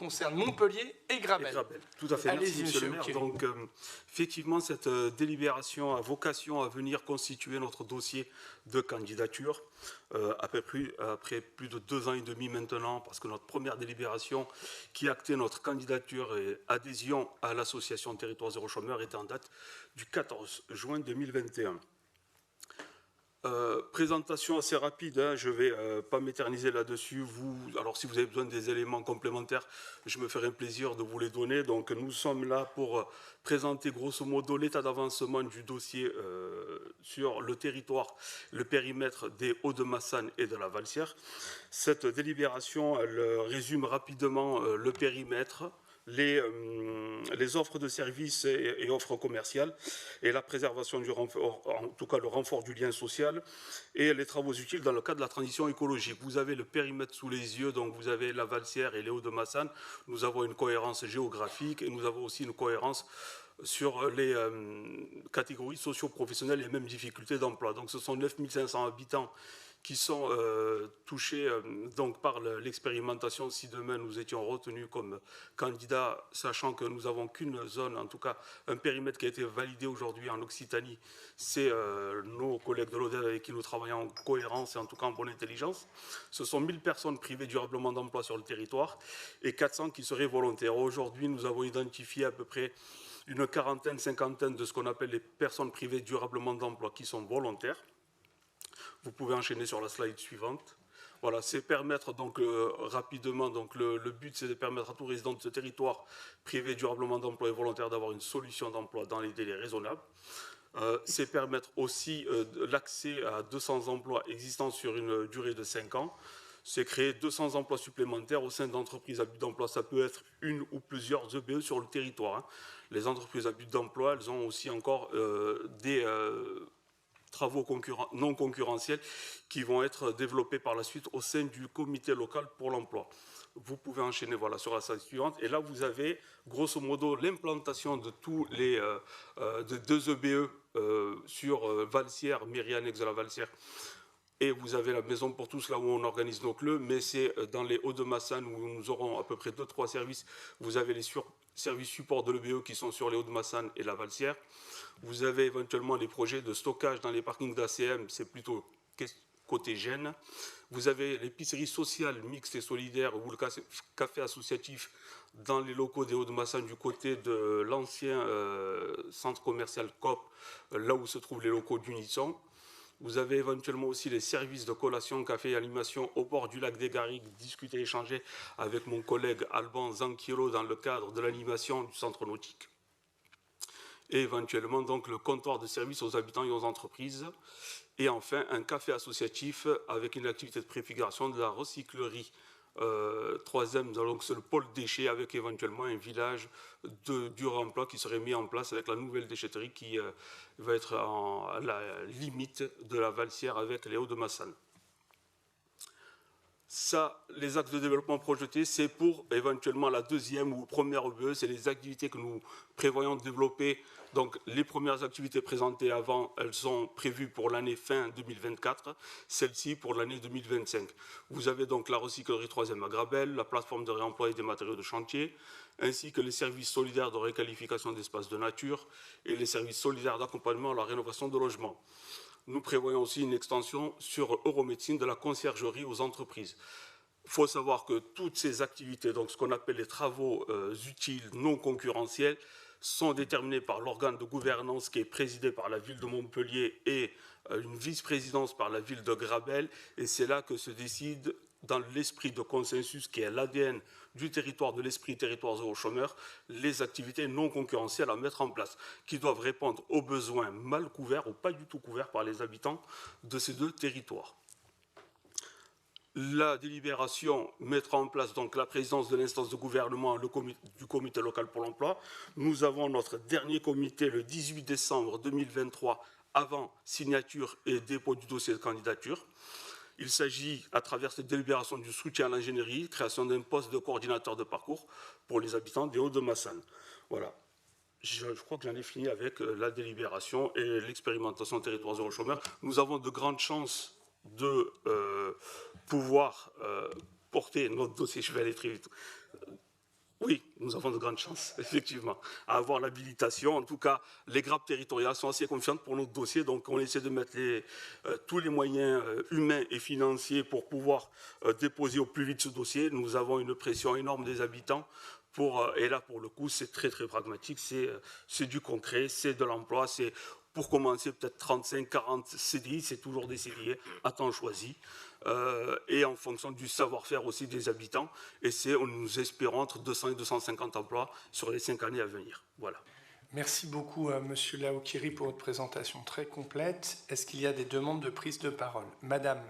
concerne Montpellier et Grabel. Tout à fait, merci Monsieur le maire. Donc, effectivement, cette délibération a vocation à venir constituer notre dossier de candidature, après plus de 2 ans et demi maintenant, parce que notre première délibération qui actait notre candidature et adhésion à l'association Territoire Zéro Chômeur était en date du 14 juin 2021. Présentation assez rapide, hein, je ne vais pas m'éterniser là-dessus. Alors si vous avez besoin des éléments complémentaires, je me ferai un plaisir de vous les donner. Donc nous sommes là pour présenter grosso modo l'état d'avancement du dossier sur le territoire, le périmètre des Hauts-de-Massanes et de la Valsière. Cette délibération, elle résume rapidement le périmètre, les offres de services et offres commerciales et la préservation du renfort, en tout cas le renfort du lien social et les travaux utiles dans le cadre de la transition écologique. Vous avez le périmètre sous les yeux, donc vous avez la Valsière et les Hauts-de-Massanes. Nous avons une cohérence géographique et nous avons aussi une cohérence sur les catégories socio-professionnelles et même difficultés d'emploi. Donc ce sont 9 500 habitants qui sont touchés donc par l'expérimentation si demain nous étions retenus comme candidats, sachant que nous n'avons qu'une zone, en tout cas un périmètre qui a été validé aujourd'hui en Occitanie, c'est nos collègues de l'ODEV avec qui nous travaillons en cohérence et en tout cas en bonne intelligence. Ce sont 1000 personnes privées durablement d'emploi sur le territoire et 400 qui seraient volontaires. Aujourd'hui, nous avons identifié à peu près une quarantaine, cinquantaine de ce qu'on appelle les personnes privées durablement d'emploi qui sont volontaires. Vous pouvez enchaîner sur la slide suivante. Voilà, c'est permettre donc rapidement, donc le but c'est de permettre à tout résident de ce territoire privé durablement d'emploi et volontaire d'avoir une solution d'emploi dans les délais raisonnables. C'est permettre aussi l'accès à 200 emplois existants sur une durée de 5 ans. C'est créer 200 emplois supplémentaires au sein d'entreprises à but d'emploi. Ça peut être une ou plusieurs EBE sur le territoire, hein. Les entreprises à but d'emploi, elles ont aussi encore des travaux non concurrentiels qui vont être développés par la suite au sein du comité local pour l'emploi. Vous pouvez enchaîner voilà, sur la slide suivante. Et là, vous avez grosso modo l'implantation de tous les de 2 EBE sur Valsière, mairie annexe de la Valsière. Et vous avez la maison pour tous, là où on organise nos clubs, mais c'est dans les Hauts-de-Massanes où nous aurons à peu près 2-3 services. Vous avez les services support de l'EBE qui sont sur les Hauts-de-Massanes et la Valsière. Vous avez éventuellement les projets de stockage dans les parkings d'ACM, c'est plutôt côté Gênes. Vous avez l'épicerie sociale mixte et solidaire ou le café associatif dans les locaux des Hauts-de-Massanes du côté de l'ancien centre commercial Coop, là où se trouvent les locaux d'Unisson. Vous avez éventuellement aussi les services de collation, café et animation au bord du lac des Garrigues, discuter et échanger avec mon collègue Alban Zanchiro dans le cadre de l'animation du centre nautique. Et éventuellement donc le comptoir de service aux habitants et aux entreprises. Et enfin un café associatif avec une activité de préfiguration de la recyclerie. Troisième, donc c'est le pôle déchets avec éventuellement un village du remploi qui serait mis en place avec la nouvelle déchetterie qui va être à la limite de la Valsière avec les Hauts-de-Massanes. Ça, les axes de développement projetés, c'est pour éventuellement la deuxième ou première EBE, c'est les activités que nous prévoyons de développer. Donc les premières activités présentées avant, elles sont prévues pour l'année fin 2024, celles-ci pour l'année 2025. Vous avez donc la recyclerie 3e à Grabel, la plateforme de réemploi et des matériaux de chantier, ainsi que les services solidaires de réqualification d'espaces de nature et les services solidaires d'accompagnement à la rénovation de logements. Nous prévoyons aussi une extension sur Euromédecine de la conciergerie aux entreprises. Il faut savoir que toutes ces activités, donc ce qu'on appelle les travaux utiles non concurrentiels, sont déterminés par l'organe de gouvernance qui est présidé par la ville de Montpellier et une vice-présidence par la ville de Grabel. Et c'est là que se décide, dans l'esprit de consensus qui est l'ADN du territoire, de l'esprit territoire zéro chômeur, les activités non concurrentielles à mettre en place, qui doivent répondre aux besoins mal couverts ou pas du tout couverts par les habitants de ces 2 territoires. La délibération mettra en place donc la présidence de l'instance de gouvernement du comité local pour l'emploi. Nous avons notre dernier comité le 18 décembre 2023 avant signature et dépôt du dossier de candidature. Il s'agit, à travers cette délibération, du soutien à l'ingénierie, création d'un poste de coordinateur de parcours pour les habitants des Hauts-de-Massanes. Voilà. Je crois que j'en ai fini avec la délibération et l'expérimentation territoire zéro chômeur. Nous avons de grandes chances de pouvoir porter notre dossier, je vais aller très vite, nous avons de grandes chances, effectivement, à avoir l'habilitation. En tout cas, les grappes territoriales sont assez confiantes pour notre dossier, donc on essaie de mettre tous les moyens humains et financiers pour pouvoir déposer au plus vite ce dossier. Nous avons une pression énorme des habitants. Et là, pour le coup, c'est très, très pragmatique, c'est du concret, c'est de l'emploi, c'est pour commencer peut-être 35, 40 CDI, c'est toujours des CDI à temps choisi, et en fonction du savoir-faire aussi des habitants, et nous espérons entre 200 et 250 emplois sur les 5 années à venir. Voilà. Merci beaucoup, Monsieur Laokiri, pour votre présentation très complète. Est-ce qu'il y a des demandes de prise de parole? Madame.